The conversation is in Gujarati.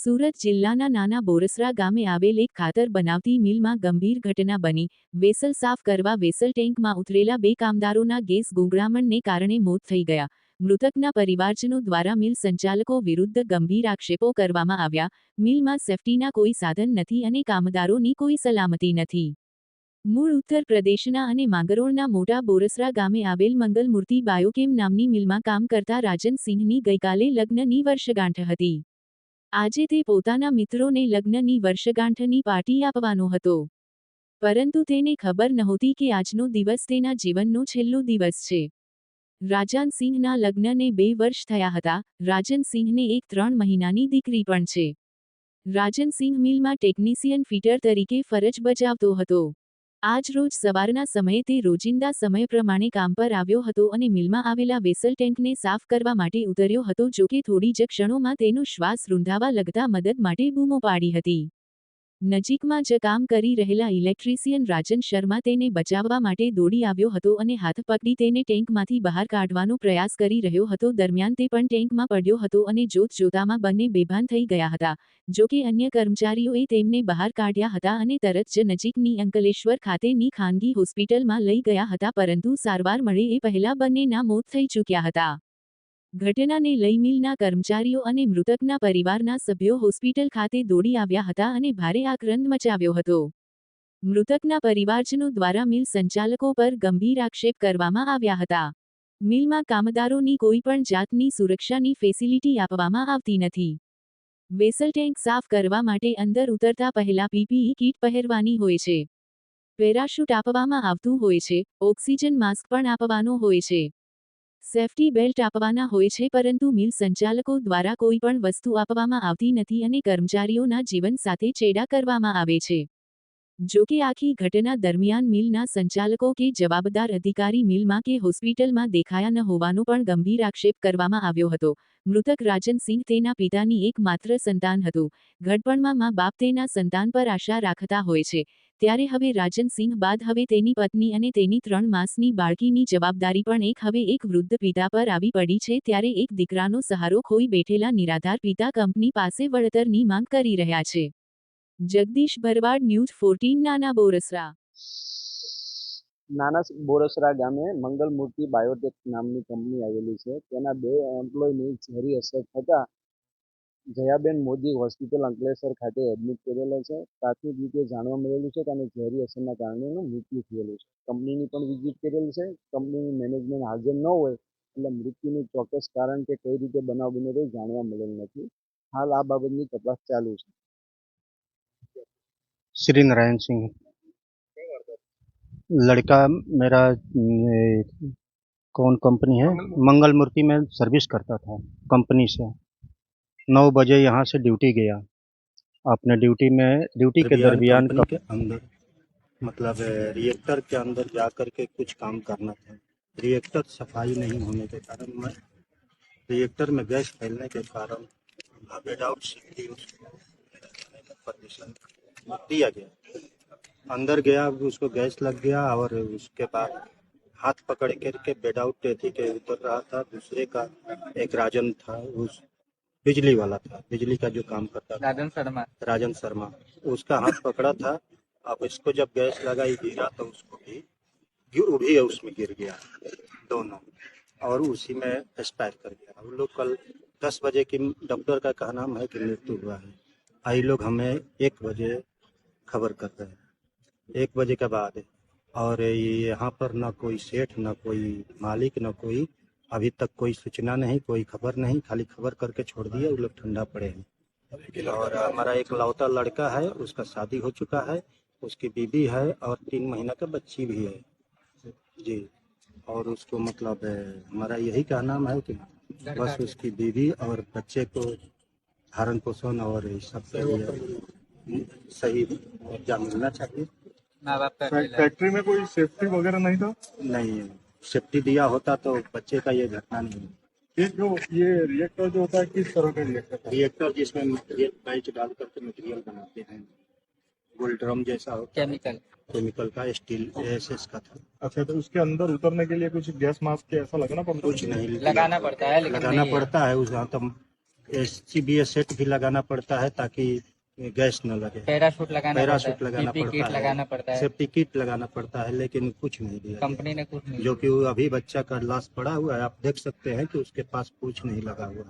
સુરત જિલ્લાના નાના બોરસરા ગામે આવેલ એક ખાતર બનાવતી મિલમાં ગંભીર ઘટના બની. વેસલ સાફ કરવા વેસલ ટેન્કમાં ઉતરેલા 2 કામદારોના ગેસ ગુંગળામણને કારણે મોત થઈ ગયા. મૃતકના પરિવારજનો દ્વારા મિલ સંચાલકો વિરુદ્ધ ગંભીર આક્ષેપો કરવામાં આવ્યા. મિલમાં સેફટીના કોઈ સાધન નથી અને કામદારોની કોઈ સલામતી નથી. મૂળ ઉત્તર પ્રદેશના અને માંગરોળના મોટા બોરસરા ગામે આવેલ મંગલમૂર્તિ બાયોકેમ નામની મિલમાં કામ કરતા રાજન સિંહની ગઈકાલે લગ્નની વર્ષગાંઠ હતી. આજે તે પોતાના મિત્રોને લગ્નની વર્ષગાંઠની પાર્ટી આપવાનો હતો. પરંતુ તેને ખબર નહોતી કે આજનો દિવસ તેના જીવનનો છેલ્લો દિવસ છે. રાજન સિંહના લગ્નને 2 વર્ષ થયા હતા. રાજન સિંહને એક 3 મહિનાની દીકરી પણ છે. રાજન સિંહ મિલમાં ટેકનિશિયન ફિટર તરીકે ફરજ બજાવતો હતો. આજ રોજ સવારના સમયે તે રોજિંદા સમય પ્રમાણે કામ પર આવ્યો હતો અને મિલમાં આવેલા વેસલ ટેન્કને સાફ કરવા માટે ઉતર્યો હતો. જોકે થોડી જ ક્ષણોમાં તેનો શ્વાસ રૂંધાવા લગતા મદદ માટે બૂમો પાડી હતી. નજીકમાં જ કામ કરી રહેલા ઇલેક્ટ્રિશિયન રાજન શર્મા તેને બચાવવા માટે દોડી આવ્યો હતો અને હાથ પકડી તેને ટેન્કમાંથી બહાર કાઢવાનો પ્રયાસ કરી રહ્યો હતો. દરમિયાન તે પણ ટેન્કમાં પડ્યો હતો અને જોતજોતામાં બંને બેભાન થઈ ગયા હતા. જોકે અન્ય કર્મચારીઓએ તેમને બહાર કાઢ્યા હતા અને તરત જ નજીકની અંકલેશ્વર ખાતેની ખાનગી હોસ્પિટલમાં લઈ ગયા હતા, પરંતુ સારવાર મળે એ પહેલા બંનેના મોત થઈ ચૂક્યા હતા. ઘટનાને લઈ મિલના કર્મચારીઓ અને મૃતકના પરિવારના સભ્યો હોસ્પિટલ ખાતે દોડી આવ્યા હતા અને ભારે આક્રંદ મચાવ્યો હતો. મૃતકના પરિવારજનો દ્વારા મિલ સંચાલકો પર ગંભીર આક્ષેપ કરવામાં આવ્યા હતા. મિલમાં કામદારોની કોઈ પણ જાતની સુરક્ષાની ફેસિલિટી આપવામાં આવતી નથી. વેસલ ટેન્ક સાફ કરવા માટે અંદર ઉતરતા પહેલા પીપીઈ કીટ પહેરવાની હોય છે. પેરાશૂટ આપવામાં આવતું હોય છે. ઓક્સિજન માસ્ક પણ આપવાનો હોય છે. સેફટી બેલ્ટ આપવાના હોય છે, પરંતુ મિલ સંચાલકો દ્વારા કોઈ પણ વસ્તુ આપવામાં આવતી નથી અને કર્મચારીઓના જીવન સાથે ચેડા કરવામાં આવે છે. જોકે આખી ઘટના દરમિયાન મિલના સંચાલકો કે જવાબદાર અધિકારી મિલમાં કે હોસ્પિટલમાં દેખાયા ન હોવાનો પણ ગંભીર આક્ષેપ કરવામાં આવ્યો હતો. મૃતક રાજન સિંહ તેના પિતાની એકમાત્ર સંતાન હતું. ઘડપણમાં મા બાપ તેના સંતાન પર આશા રાખતા હોય છે, ત્યારે હવે રાજન સિંહ બાદ હવે તેની પત્ની અને તેની 3 માસની બાળકીની જવાબદારી પણ હવે એક વૃદ્ધ પિતા પર આવી પડી છે. ત્યારે એક દીકરાનો સહારો ખોઈ બેઠેલા નિરાધાર પિતા કંપની પાસે વળતરની માંગ કરી રહ્યા છે. જગદીશ ભરવાડ, ન્યૂઝ 14, નાના બોરસરા. નાના બોરસરા ગામે મંગલમૂર્તિ બાયોટેક નામની કંપની આવેલી છે. તેના 2 એમ્પ્લોયની ઝેરી અસર થતાં જયાબેન મોદી હોસ્પિટલ અંકલેશ્વર ખાતે એડમિટ કરેલા છે. પ્રાથમિક રીતે જાણવા મળેલું છે કે આને ઝેરી અસરના કારણે એનું મૃત્યુ થયેલું છે. કંપનીની પણ વિઝિટ કરેલી છે. કંપનીની મેનેજમેન્ટ હાજર ન હોય એટલે મૃત્યુનું ચોક્કસ કારણ કે કઈ રીતે બનાવ બન્યો તે જાણવા મળેલ નથી. હાલ આ બાબતની તપાસ ચાલુ છે. श्री नारायण सिंह लड़का मेरा कौन कंपनी है, मंगलमूर्ति में सर्विस करता था कंपनी से। 9 बजे यहाँ से ड्यूटी गया। अपने ड्यूटी के दरमियान के अंदर मतलब रिएक्टर के अंदर जा करके कुछ काम करना था। रिएक्टर सफाई नहीं होने के कारण मैं रिएक्टर में गैस फैलने के कारण विदाउट सेफ्टी परमिशन दिया गया। अंदर गया, उसको गैस लग गया और उसके बाद हाथ पकड़ करके बेडाउट थी के उतर रहा था। दूसरे का एक राजन था, उस बिजली वाला था, बिजली का जो काम करता था, राजन शर्मा, उसका हाथ पकड़ा था। अब इसको जब गैस लगाई गिरा तो उसको भी उसमें गिर गया दोनों, और उसी में एक्सपायर कर गया। हम लोग कल 10 बजे की डॉक्टर का कहना है कि मृत्यु हुआ है। आई लोग हमें 1 बजे खबर कर रहे हैं, 1 बजे के बाद। और यहाँ पर न कोई सेठ, न कोई मालिक, न कोई अभी तक कोई सूचना नहीं, कोई खबर नहीं, खाली खबर करके छोड़ दिया। वो लोग ठंडा पड़े हैं। और हमारा एक लौता लड़का है, उसका शादी हो चुका है, उसकी बीवी है और 3 महीना का बच्ची भी है जी। और उसको मतलब हमारा यही कहना है कि बस उसकी बीवी और बच्चे को धारण पोषण और सब सही दर्जा मिलना चाहिए। फैक्ट्री में कोई सेफ्टी वगैरह नहीं था? नहीं, सेफ्टी दिया होता तो बच्चे का ये घटना नहीं। ये रिएक्टर जो होता है किस तरह का रिएक्टर था? रिएक्टर जिसमें पैच डाल करके मटेरियल बनाते हैं, गोल्ड ड्रम जैसा होता है, केमिकल का, स्टील एसएस का था। अच्छा, तो उसके अंदर उतरने के लिए कुछ गैस मास्क ऐसा लगाना पड़ता? कुछ नहीं लगाना पड़ता है, उस जहाँ तक CBS सेट भी लगाना पड़ता है ताकि गैस न लगे। पैराशूट लगाना पैराशूट पड़ता है, लगाना पीपी पड़ता किट है, लगाना पड़ता है, सेफ्टी किट लगाना पड़ता है, लेकिन कुछ नहीं दिया कंपनी ने कुछ नहीं जो कि वो अभी बच्चा का लाश पड़ा हुआ है, आप देख सकते हैं कि उसके पास कुछ नहीं लगा हुआ।